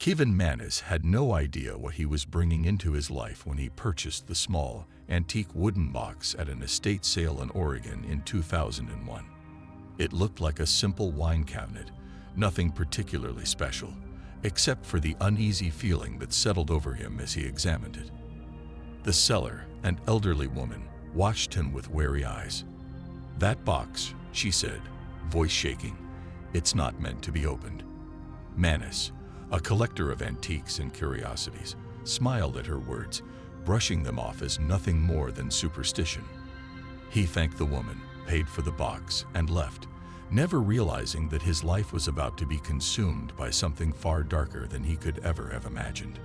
Kevin Mannis had no idea what he was bringing into his life when he purchased the small, antique wooden box at an estate sale in Oregon in 2001. It looked like a simple wine cabinet, nothing particularly special, except for the uneasy feeling that settled over him as he examined it. The seller, an elderly woman, watched him with wary eyes. "That box," she said, voice shaking, "it's not meant to be opened." Mannis, a collector of antiques and curiosities, smiled at her words, brushing them off as nothing more than superstition. He thanked the woman, paid for the box, and left, never realizing that his life was about to be consumed by something far darker than he could ever have imagined.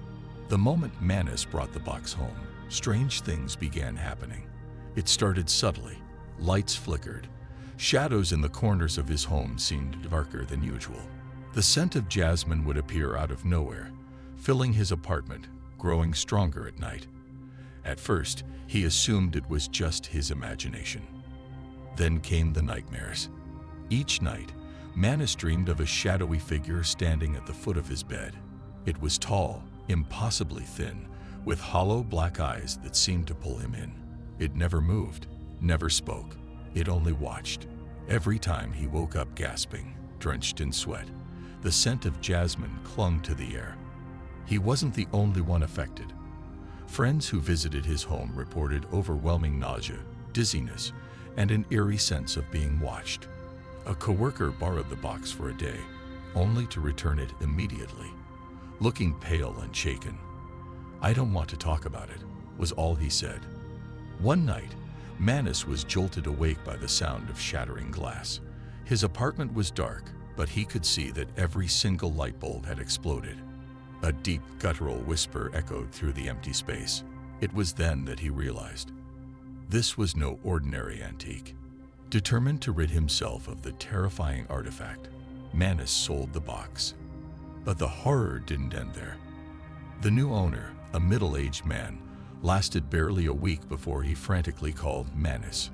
The moment Mannis brought the box home, strange things began happening. It started subtly. Lights flickered. Shadows in the corners of his home seemed darker than usual. The scent of jasmine would appear out of nowhere, filling his apartment, growing stronger at night. At first, he assumed it was just his imagination. Then came the nightmares. Each night, Mannis dreamed of a shadowy figure standing at the foot of his bed. It was tall, impossibly thin, with hollow black eyes that seemed to pull him in. It never moved, never spoke. It only watched. Every time he woke up gasping, drenched in sweat, the scent of jasmine clung to the air. He wasn't the only one affected. Friends who visited his home reported overwhelming nausea, dizziness, and an eerie sense of being watched. A coworker borrowed the box for a day, only to return it immediately, looking pale and shaken. "I don't want to talk about it," was all he said. One night, Mannis was jolted awake by the sound of shattering glass. His apartment was dark, but he could see that every single light bulb had exploded. A deep, guttural whisper echoed through the empty space. It was then that he realized. This was no ordinary antique. Determined to rid himself of the terrifying artifact, Mannis sold the box. But the horror didn't end there. The new owner, a middle-aged man, lasted barely a week before he frantically called Mannis.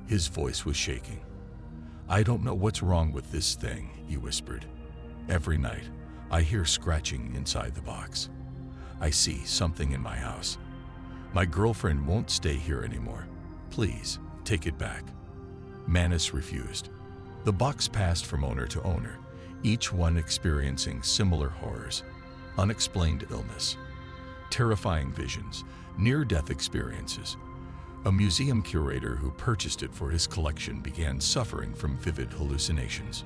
His voice was shaking. "I don't know what's wrong with this thing," he whispered. "Every night, I hear scratching inside the box. I see something in my house. My girlfriend won't stay here anymore. Please, take it back." Mannis refused. The box passed from owner to owner, each one experiencing similar horrors: unexplained illness, terrifying visions, near-death experiences. A museum curator who purchased it for his collection began suffering from vivid hallucinations.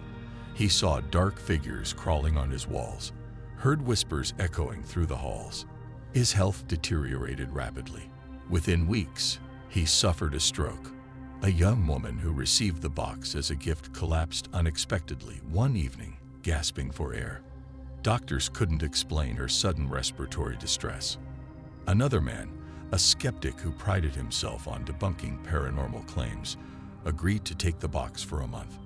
He saw dark figures crawling on his walls, heard whispers echoing through the halls. His health deteriorated rapidly. Within weeks, he suffered a stroke. A young woman who received the box as a gift collapsed unexpectedly one evening, gasping for air. Doctors couldn't explain her sudden respiratory distress. Another man, a skeptic who prided himself on debunking paranormal claims, agreed to take the box for a month.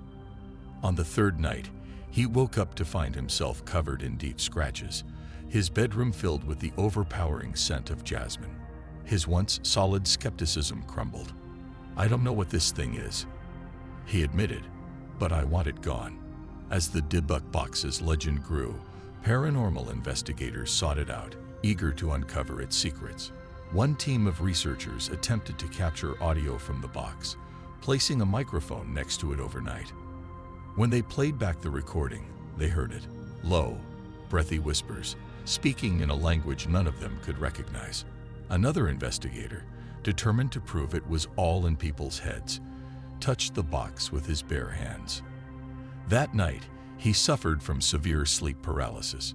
On the third night, he woke up to find himself covered in deep scratches, his bedroom filled with the overpowering scent of jasmine. His once solid skepticism crumbled. "I don't know what this thing is," he admitted, "but I want it gone." As the Dybbuk box's legend grew, paranormal investigators sought it out, eager to uncover its secrets. One team of researchers attempted to capture audio from the box, placing a microphone next to it overnight. When they played back the recording, they heard it: low, breathy whispers, speaking in a language none of them could recognize. Another investigator, determined to prove it was all in people's heads, touched the box with his bare hands. That night, he suffered from severe sleep paralysis.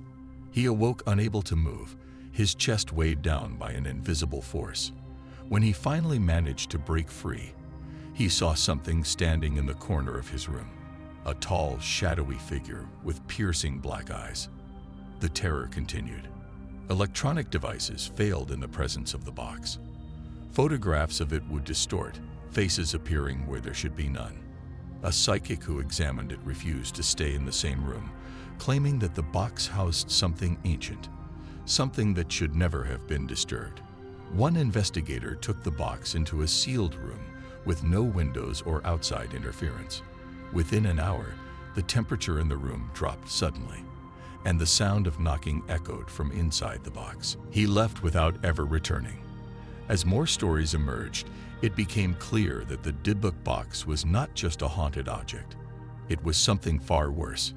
He awoke unable to move, his chest weighed down by an invisible force. When he finally managed to break free, he saw something standing in the corner of his room. A tall, shadowy figure with piercing black eyes. The terror continued. Electronic devices failed in the presence of the box. Photographs of it would distort, faces appearing where there should be none. A psychic who examined it refused to stay in the same room, claiming that the box housed something ancient, something that should never have been disturbed. One investigator took the box into a sealed room with no windows or outside interference. Within an hour, the temperature in the room dropped suddenly, and the sound of knocking echoed from inside the box. He left without ever returning. As more stories emerged, it became clear that the Dybbuk box was not just a haunted object. It was something far worse.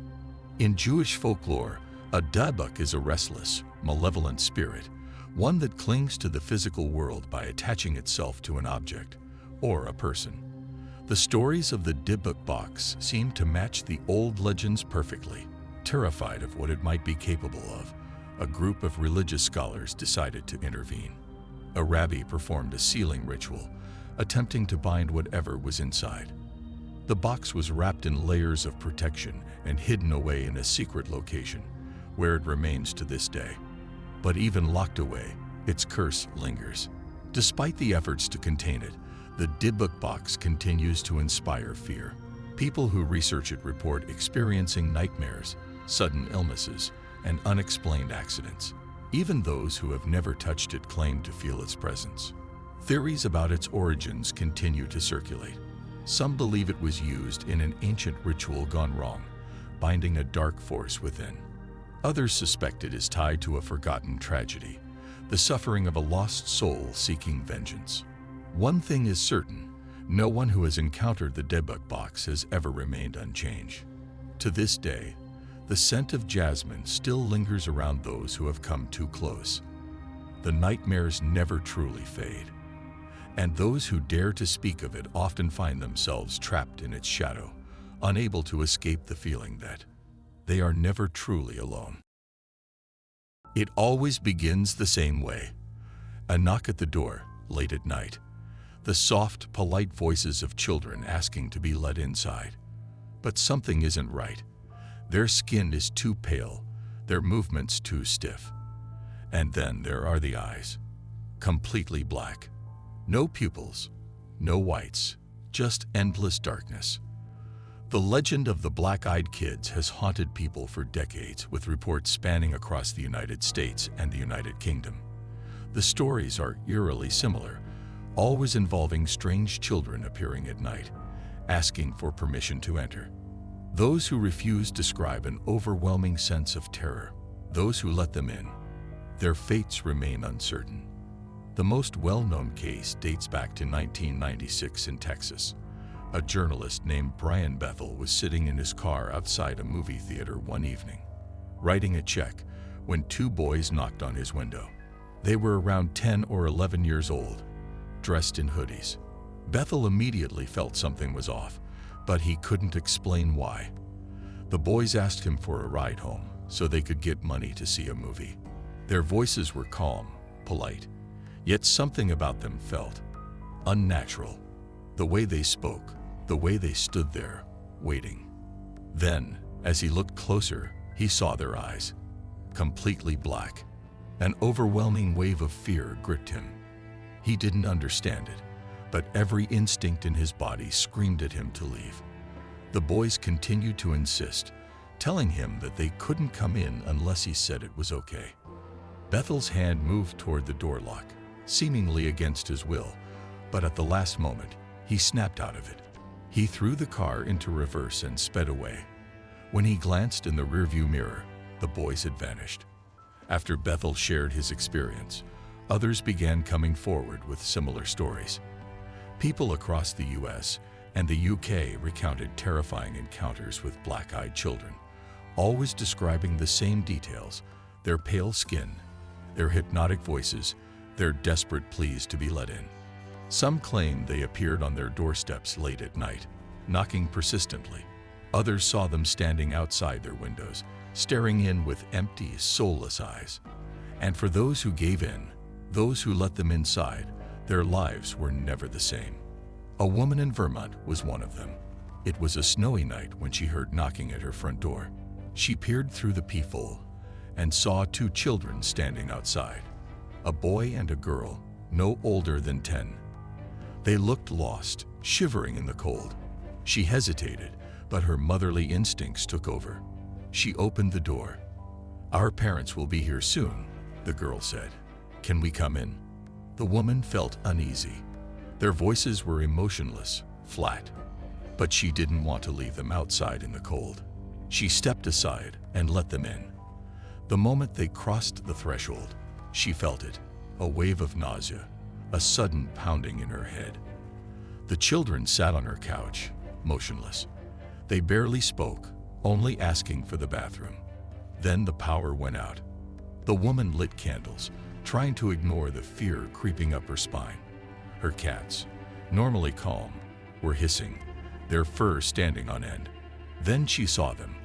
In Jewish folklore, a Dybbuk is a restless, malevolent spirit, one that clings to the physical world by attaching itself to an object or a person. The stories of the Dybbuk box seem to match the old legends perfectly. Terrified of what it might be capable of, a group of religious scholars decided to intervene. A rabbi performed a sealing ritual, attempting to bind whatever was inside. The box was wrapped in layers of protection and hidden away in a secret location, where it remains to this day. But even locked away, its curse lingers. Despite the efforts to contain it, the Dybbuk box continues to inspire fear. People who research it report experiencing nightmares, sudden illnesses, and unexplained accidents. Even those who have never touched it claim to feel its presence. Theories about its origins continue to circulate. Some believe it was used in an ancient ritual gone wrong, binding a dark force within. Others suspect it is tied to a forgotten tragedy, the suffering of a lost soul seeking vengeance. One thing is certain, no one who has encountered the Dybbuk box has ever remained unchanged. To this day, the scent of jasmine still lingers around those who have come too close. The nightmares never truly fade, and those who dare to speak of it often find themselves trapped in its shadow, unable to escape the feeling that they are never truly alone. It always begins the same way. A knock at the door, late at night. The soft, polite voices of children asking to be let inside. But something isn't right. Their skin is too pale, their movements too stiff. And then there are the eyes, completely black. No pupils, no whites, just endless darkness. The legend of the black-eyed kids has haunted people for decades, with reports spanning across the United States and the United Kingdom. The stories are eerily similar, always involving strange children appearing at night, asking for permission to enter. Those who refuse describe an overwhelming sense of terror. Those who let them in, their fates remain uncertain. The most well-known case dates back to 1996 in Texas. A journalist named Brian Bethel was sitting in his car outside a movie theater one evening, writing a check, when two boys knocked on his window. They were around 10 or 11 years old, dressed in hoodies. Bethel immediately felt something was off, but he couldn't explain why. The boys asked him for a ride home so they could get money to see a movie. Their voices were calm, polite, yet something about them felt unnatural. The way they spoke, the way they stood there, waiting. Then, as he looked closer, he saw their eyes, completely black. An overwhelming wave of fear gripped him. He didn't understand it, but every instinct in his body screamed at him to leave. The boys continued to insist, telling him that they couldn't come in unless he said it was okay. Bethel's hand moved toward the door lock, seemingly against his will, but at the last moment, he snapped out of it. He threw the car into reverse and sped away. When he glanced in the rearview mirror, the boys had vanished. After Bethel shared his experience, others began coming forward with similar stories. People across the US and the UK recounted terrifying encounters with black-eyed children, always describing the same details: their pale skin, their hypnotic voices, their desperate pleas to be let in. Some claimed they appeared on their doorsteps late at night, knocking persistently. Others saw them standing outside their windows, staring in with empty, soulless eyes. And for those who gave in, those who let them inside, their lives were never the same. A woman in Vermont was one of them. It was a snowy night when she heard knocking at her front door. She peered through the peephole and saw two children standing outside, a boy and a girl, no older than 10. They looked lost, shivering in the cold. She hesitated, but her motherly instincts took over. She opened the door. "Our parents will be here soon," the girl said. "Can we come in?" The woman felt uneasy. Their voices were emotionless, flat, but she didn't want to leave them outside in the cold. She stepped aside and let them in. The moment they crossed the threshold, she felt it, a wave of nausea, a sudden pounding in her head. The children sat on her couch, motionless. They barely spoke, only asking for the bathroom. Then the power went out. The woman lit candles, trying to ignore the fear creeping up her spine. Her cats, normally calm, were hissing, their fur standing on end. Then she saw them.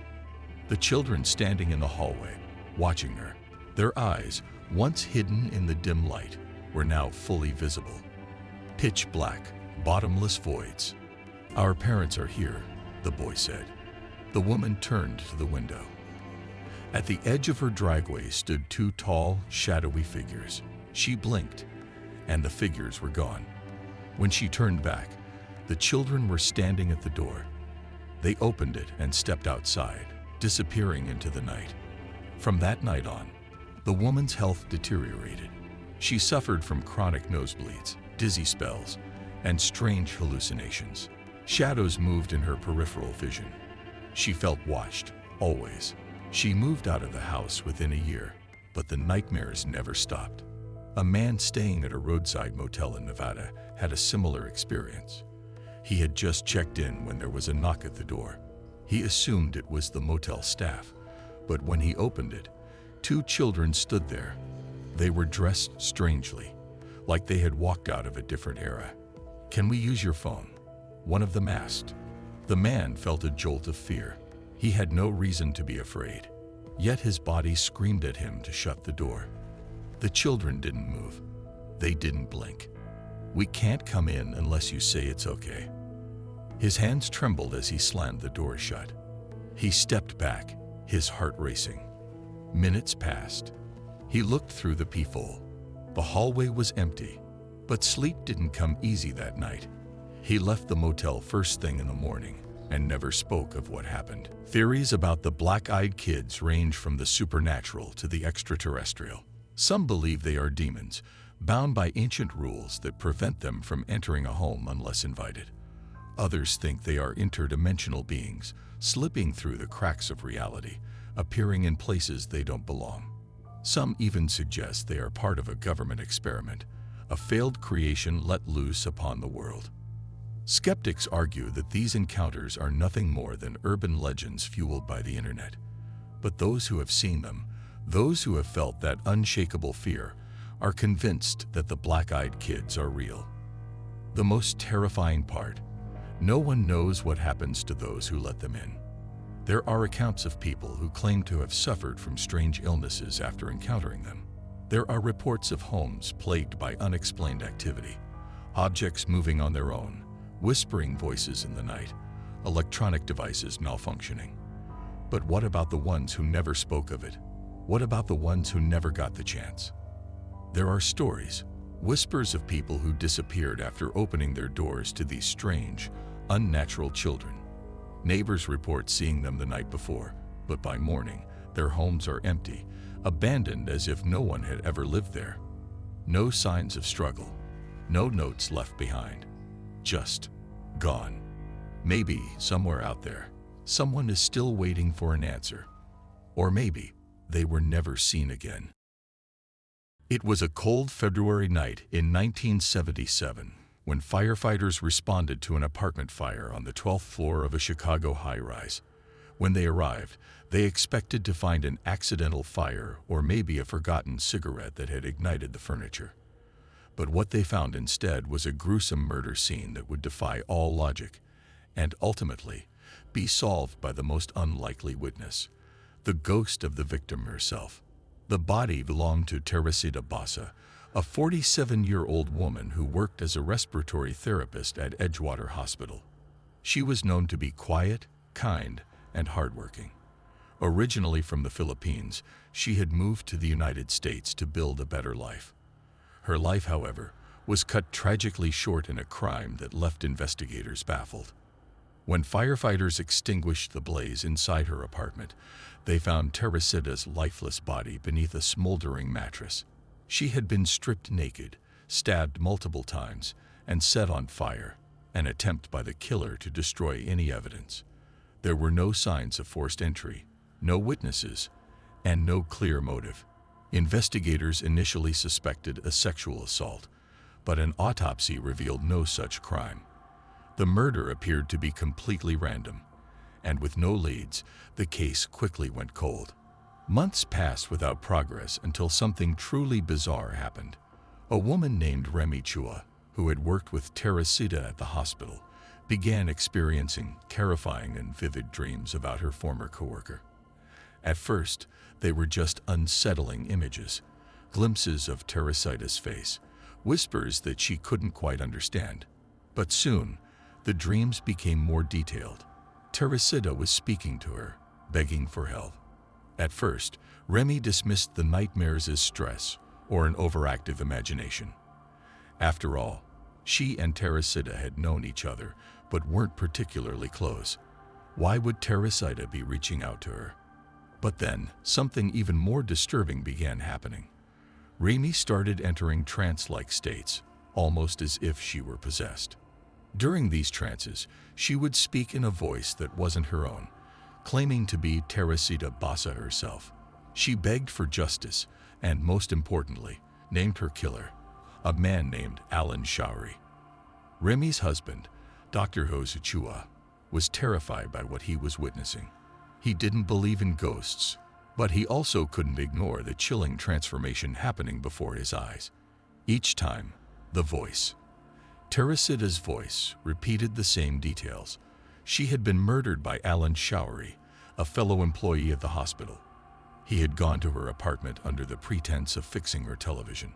The children standing in the hallway, watching her. Their eyes, once hidden in the dim light, were now fully visible. Pitch black, bottomless voids. "Our parents are here," the boy said. The woman turned to the window. At the edge of her driveway stood two tall, shadowy figures. She blinked, and the figures were gone. When she turned back, the children were standing at the door. They opened it and stepped outside, disappearing into the night. From that night on, the woman's health deteriorated. She suffered from chronic nosebleeds, dizzy spells, and strange hallucinations. Shadows moved in her peripheral vision. She felt watched, always. She moved out of the house within a year, but the nightmares never stopped. A man staying at a roadside motel in Nevada had a similar experience. He had just checked in when there was a knock at the door. He assumed it was the motel staff, but when he opened it, two children stood there. They were dressed strangely, like they had walked out of a different era. "Can we use your phone?" one of them asked. The man felt a jolt of fear. He had no reason to be afraid, yet his body screamed at him to shut the door. The children didn't move. They didn't blink. "We can't come in unless you say it's okay." His hands trembled as he slammed the door shut. He stepped back, his heart racing. Minutes passed. He looked through the peephole. The hallway was empty, but sleep didn't come easy that night. He left the motel first thing in the morning and never spoke of what happened. Theories about the black-eyed kids range from the supernatural to the extraterrestrial. Some believe they are demons, bound by ancient rules that prevent them from entering a home unless invited. Others think they are interdimensional beings, slipping through the cracks of reality, appearing in places they don't belong. Some even suggest they are part of a government experiment, a failed creation let loose upon the world. Skeptics argue that these encounters are nothing more than urban legends fueled by the internet. But those who have seen them, those who have felt that unshakable fear, are convinced that the black-eyed kids are real. The most terrifying part: no one knows what happens to those who let them in. There are accounts of people who claim to have suffered from strange illnesses after encountering them. There are reports of homes plagued by unexplained activity, objects moving on their own, whispering voices in the night, electronic devices malfunctioning. But what about the ones who never spoke of it? What about the ones who never got the chance? There are stories, whispers of people who disappeared after opening their doors to these strange, unnatural children. Neighbors report seeing them the night before, but by morning, their homes are empty, abandoned as if no one had ever lived there. No signs of struggle, no notes left behind, just gone. Maybe somewhere out there, someone is still waiting for an answer. Or maybe they were never seen again. It was a cold February night in 1977 when firefighters responded to an apartment fire on the 12th floor of a Chicago high-rise. When they arrived, they expected to find an accidental fire or maybe a forgotten cigarette that had ignited the furniture. But what they found instead was a gruesome murder scene that would defy all logic and ultimately be solved by the most unlikely witness: the ghost of the victim herself. The body belonged to Teresita Basa, a 47-year-old woman who worked as a respiratory therapist at Edgewater Hospital. She was known to be quiet, kind, and hardworking. Originally from the Philippines, she had moved to the United States to build a better life. Her life, however, was cut tragically short in a crime that left investigators baffled. When firefighters extinguished the blaze inside her apartment, they found Teresita's lifeless body beneath a smoldering mattress. She had been stripped naked, stabbed multiple times, and set on fire, an attempt by the killer to destroy any evidence. There were no signs of forced entry, no witnesses, and no clear motive. Investigators initially suspected a sexual assault, but an autopsy revealed no such crime. The murder appeared to be completely random, and with no leads, the case quickly went cold. Months passed without progress until something truly bizarre happened. A woman named Remy Chua, who had worked with Teresita at the hospital, began experiencing terrifying and vivid dreams about her former coworker. At first, they were just unsettling images, glimpses of Teresita's face, whispers that she couldn't quite understand. But soon, the dreams became more detailed. Teresita was speaking to her, begging for help. At first, Remy dismissed the nightmares as stress or an overactive imagination. After all, she and Teresita had known each other but weren't particularly close. Why would Teresita be reaching out to her? But then, something even more disturbing began happening. Remy started entering trance-like states, almost as if she were possessed. During these trances, she would speak in a voice that wasn't her own, claiming to be Teresita Basa herself. She begged for justice and, most importantly, named her killer, a man named Alan Showery. Remy's husband, Dr. Jose Chua, was terrified by what he was witnessing. He didn't believe in ghosts, but he also couldn't ignore the chilling transformation happening before his eyes. Each time, the voice, Teresita's voice, repeated the same details. She had been murdered by Alan Showery, a fellow employee at the hospital. He had gone to her apartment under the pretense of fixing her television.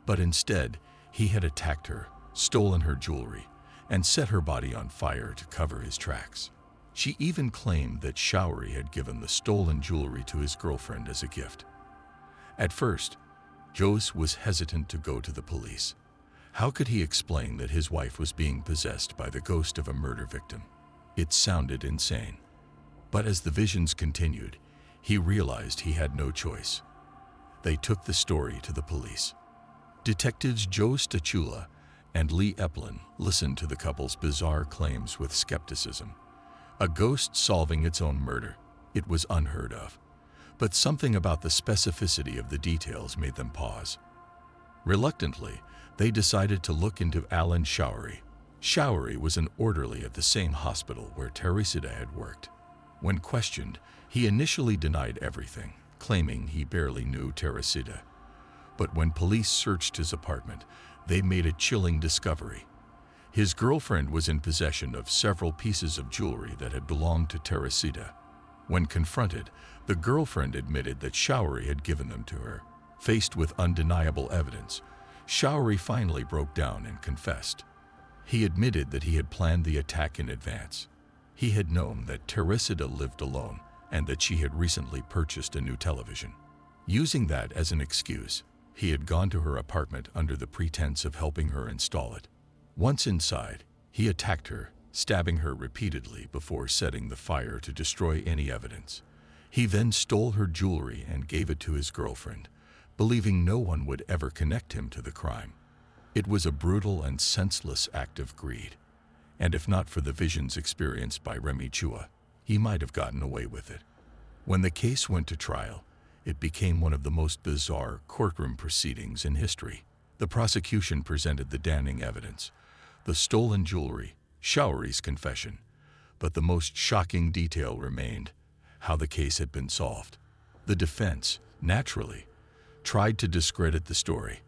But instead, he had attacked her, stolen her jewelry, and set her body on fire to cover his tracks. She even claimed that Showery had given the stolen jewelry to his girlfriend as a gift. At first, Jose was hesitant to go to the police. How could he explain that his wife was being possessed by the ghost of a murder victim? It sounded insane. But as the visions continued, he realized he had no choice. They took the story to the police. Detectives Joe Stachula and Lee Eplin listened to the couple's bizarre claims with skepticism. A ghost solving its own murder. It was unheard of. But something about the specificity of the details made them pause. Reluctantly, they decided to look into Alan Showery. Showery was an orderly at the same hospital where Teresita had worked. When questioned, he initially denied everything, claiming he barely knew Teresita. But when police searched his apartment, they made a chilling discovery. His girlfriend was in possession of several pieces of jewelry that had belonged to Teresita. When confronted, the girlfriend admitted that Showery had given them to her. Faced with undeniable evidence, Showery finally broke down and confessed. He admitted that he had planned the attack in advance. He had known that Teresita lived alone and that she had recently purchased a new television. Using that as an excuse, he had gone to her apartment under the pretense of helping her install it. Once inside, he attacked her, stabbing her repeatedly before setting the fire to destroy any evidence. He then stole her jewelry and gave it to his girlfriend, believing no one would ever connect him to the crime. It was a brutal and senseless act of greed, and if not for the visions experienced by Remy Chua, he might have gotten away with it. When the case went to trial, it became one of the most bizarre courtroom proceedings in history. The prosecution presented the damning evidence, the stolen jewelry, Showery's confession, but the most shocking detail remained: how the case had been solved. The defense, naturally, tried to discredit the story.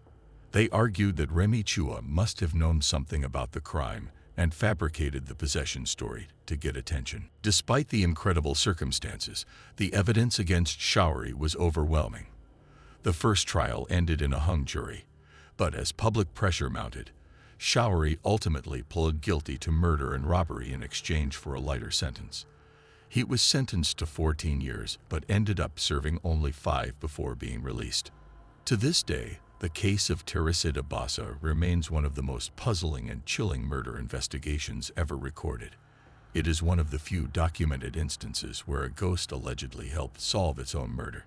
They argued that Remy Chua must have known something about the crime and fabricated the possession story to get attention. Despite the incredible circumstances, the evidence against Showery was overwhelming. The first trial ended in a hung jury, but as public pressure mounted, Showery ultimately pled guilty to murder and robbery in exchange for a lighter sentence. He was sentenced to 14 years, but ended up serving only 5 before being released. To this day, the case of Teresita Basa remains one of the most puzzling and chilling murder investigations ever recorded. It is one of the few documented instances where a ghost allegedly helped solve its own murder.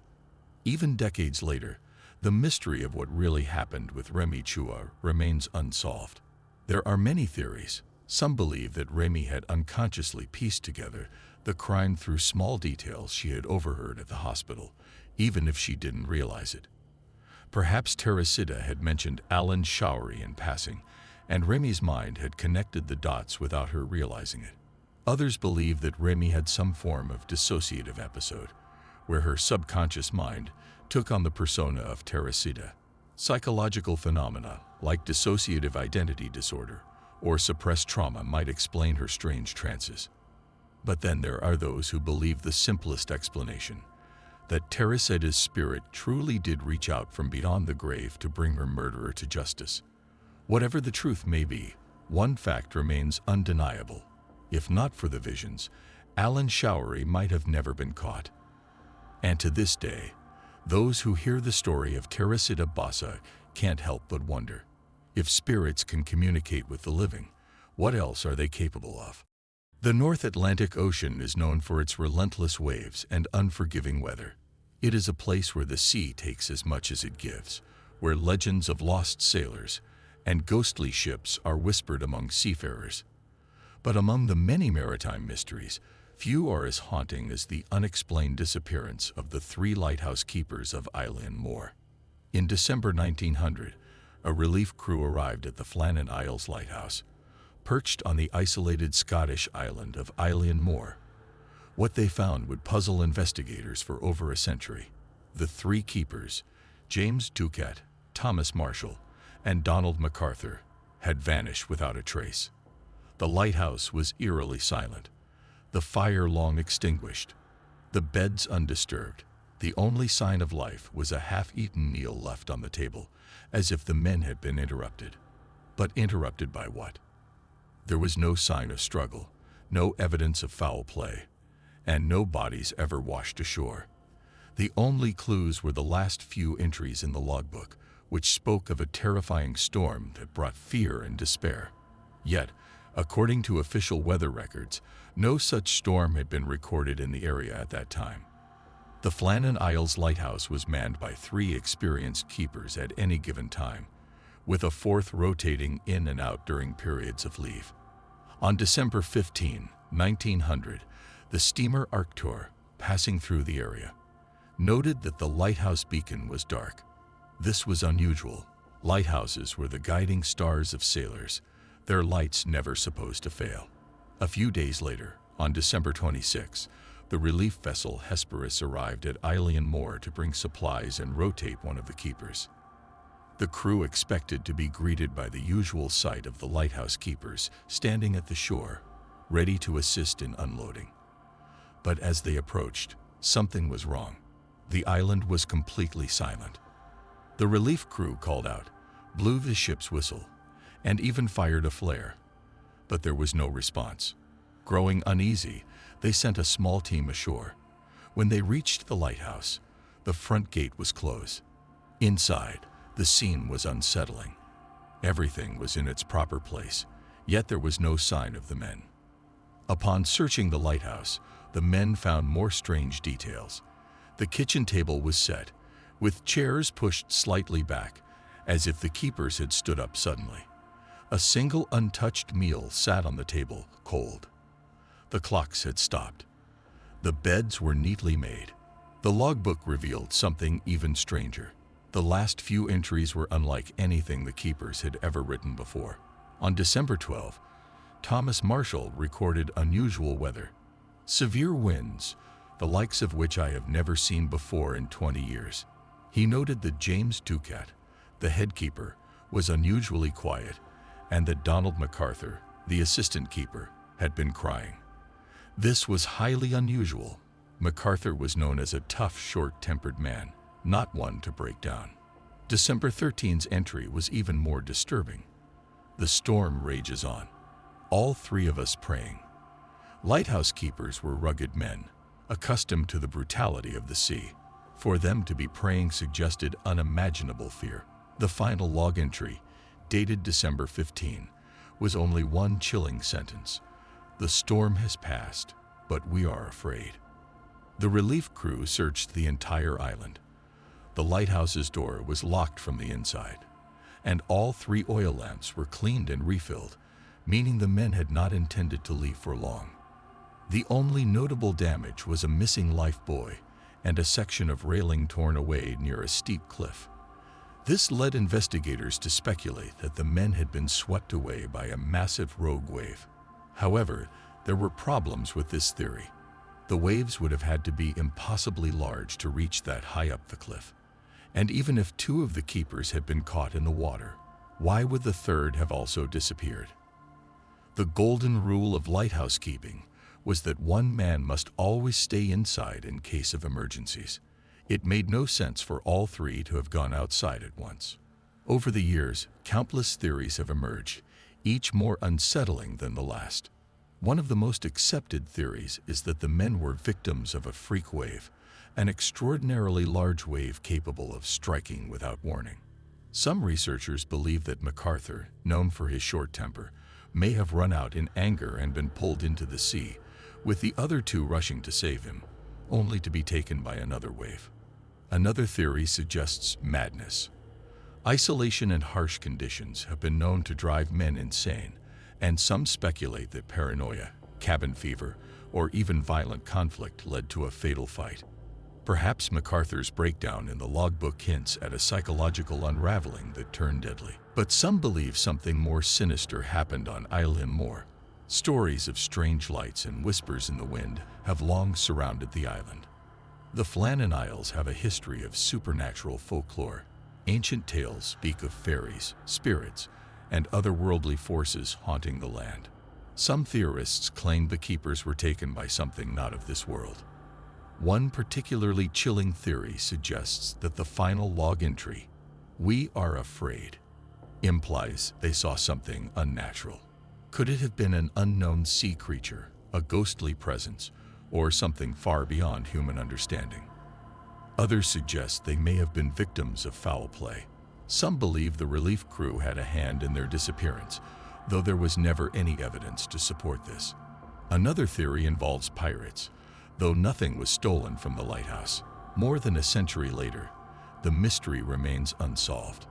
Even decades later, the mystery of what really happened with Remy Chua remains unsolved. There are many theories. Some believe that Remy had unconsciously pieced together the crime through small details she had overheard at the hospital, even if she didn't realize it. Perhaps Teresita had mentioned Alan Showery in passing, and Remy's mind had connected the dots without her realizing it. Others believe that Remy had some form of dissociative episode, where her subconscious mind took on the persona of Teresita. Psychological phenomena like dissociative identity disorder or suppressed trauma might explain her strange trances. But then there are those who believe the simplest explanation, that Teresita's spirit truly did reach out from beyond the grave to bring her murderer to justice. Whatever the truth may be, one fact remains undeniable. If not for the visions, Alan Showery might have never been caught. And to this day, those who hear the story of Teresita Basa can't help but wonder, if spirits can communicate with the living, what else are they capable of? The North Atlantic Ocean is known for its relentless waves and unforgiving weather. It is a place where the sea takes as much as it gives, where legends of lost sailors and ghostly ships are whispered among seafarers. But among the many maritime mysteries, few are as haunting as the unexplained disappearance of the 3 lighthouse keepers of Eilean Mor. In December 1900, a relief crew arrived at the Flannan Isles Lighthouse, perched on the isolated Scottish island of Eilean Mor. What they found would puzzle investigators for over a century. The 3 keepers, James Ducat, Thomas Marshall, and Donald MacArthur, had vanished without a trace. The lighthouse was eerily silent, the fire long extinguished, the beds undisturbed. The only sign of life was a half-eaten meal left on the table, as if the men had been interrupted. But interrupted by what? There was no sign of struggle, no evidence of foul play, and no bodies ever washed ashore. The only clues were the last few entries in the logbook, which spoke of a terrifying storm that brought fear and despair. Yet, according to official weather records, no such storm had been recorded in the area at that time. The Flannan Isles Lighthouse was manned by 3 experienced keepers at any given time, with a 4th rotating in and out during periods of leave. On December 15, 1900, the steamer Arctur, passing through the area, noted that the lighthouse beacon was dark. This was unusual. Lighthouses were the guiding stars of sailors, their lights never supposed to fail. A few days later, on December 26, the relief vessel Hesperus arrived at Eilean Mor to bring supplies and rotate one of the keepers. The crew expected to be greeted by the usual sight of the lighthouse keepers standing at the shore, ready to assist in unloading. But as they approached, something was wrong. The island was completely silent. The relief crew called out, blew the ship's whistle, and even fired a flare. But there was no response. Growing uneasy, they sent a small team ashore. When they reached the lighthouse, the front gate was closed. Inside, the scene was unsettling. Everything was in its proper place, yet there was no sign of the men. Upon searching the lighthouse, the men found more strange details. The kitchen table was set, with chairs pushed slightly back, as if the keepers had stood up suddenly. A single untouched meal sat on the table, cold. The clocks had stopped. The beds were neatly made. The logbook revealed something even stranger. The last few entries were unlike anything the keepers had ever written before. On December 12, Thomas Marshall recorded unusual weather. Severe winds, the likes of which I have never seen before in 20 years. He noted that James Ducat, the head keeper, was unusually quiet, and that Donald MacArthur, the assistant keeper, had been crying. This was highly unusual. MacArthur was known as a tough, short-tempered man, not one to break down. December 13's entry was even more disturbing. The storm rages on. All 3 of us praying. Lighthouse keepers were rugged men, accustomed to the brutality of the sea. For them to be praying suggested unimaginable fear. The final log entry, dated December 15, was only one chilling sentence. The storm has passed, but we are afraid. The relief crew searched the entire island. The lighthouse's door was locked from the inside, and all 3 oil lamps were cleaned and refilled, meaning the men had not intended to leave for long. The only notable damage was a missing life buoy and a section of railing torn away near a steep cliff. This led investigators to speculate that the men had been swept away by a massive rogue wave. However, there were problems with this theory. The waves would have had to be impossibly large to reach that high up the cliff. And even if 2 of the keepers had been caught in the water, why would the third have also disappeared? The golden rule of lighthouse keeping was that one man must always stay inside in case of emergencies. It made no sense for all 3 to have gone outside at once. Over the years, countless theories have emerged, each more unsettling than the last. One of the most accepted theories is that the men were victims of a freak wave, an extraordinarily large wave capable of striking without warning. Some researchers believe that MacArthur, known for his short temper, may have run out in anger and been pulled into the sea, with the other 2 rushing to save him, only to be taken by another wave. Another theory suggests madness. Isolation and harsh conditions have been known to drive men insane, and some speculate that paranoia, cabin fever, or even violent conflict led to a fatal fight. Perhaps MacArthur's breakdown in the logbook hints at a psychological unraveling that turned deadly. But some believe something more sinister happened on Eilean Mor. Stories of strange lights and whispers in the wind have long surrounded the island. The Flannan Isles have a history of supernatural folklore. Ancient tales speak of fairies, spirits, and otherworldly forces haunting the land. Some theorists claim the keepers were taken by something not of this world. One particularly chilling theory suggests that the final log entry, "We are afraid," implies they saw something unnatural. Could it have been an unknown sea creature, a ghostly presence, or something far beyond human understanding? Others suggest they may have been victims of foul play. Some believe the relief crew had a hand in their disappearance, though there was never any evidence to support this. Another theory involves pirates, though nothing was stolen from the lighthouse. More than a century later, the mystery remains unsolved.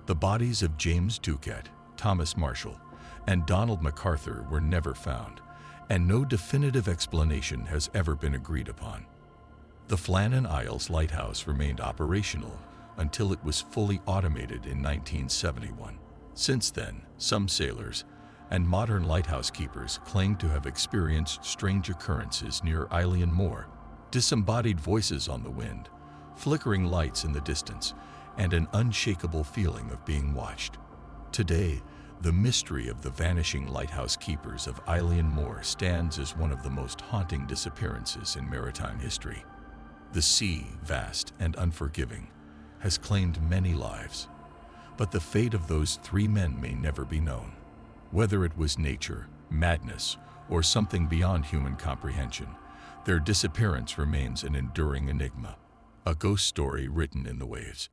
The bodies of James Duquette, Thomas Marshall, and Donald MacArthur were never found, and no definitive explanation has ever been agreed upon. The Flannan Isles Lighthouse remained operational until it was fully automated in 1971. Since then, some sailors and modern lighthouse keepers claim to have experienced strange occurrences near Eilean Mor, disembodied voices on the wind, flickering lights in the distance, and an unshakable feeling of being watched. Today, the mystery of the vanishing lighthouse keepers of Eilean Mor stands as one of the most haunting disappearances in maritime history. The sea, vast and unforgiving, has claimed many lives, but the fate of those 3 men may never be known. Whether it was nature, madness, or something beyond human comprehension, their disappearance remains an enduring enigma, a ghost story written in the waves.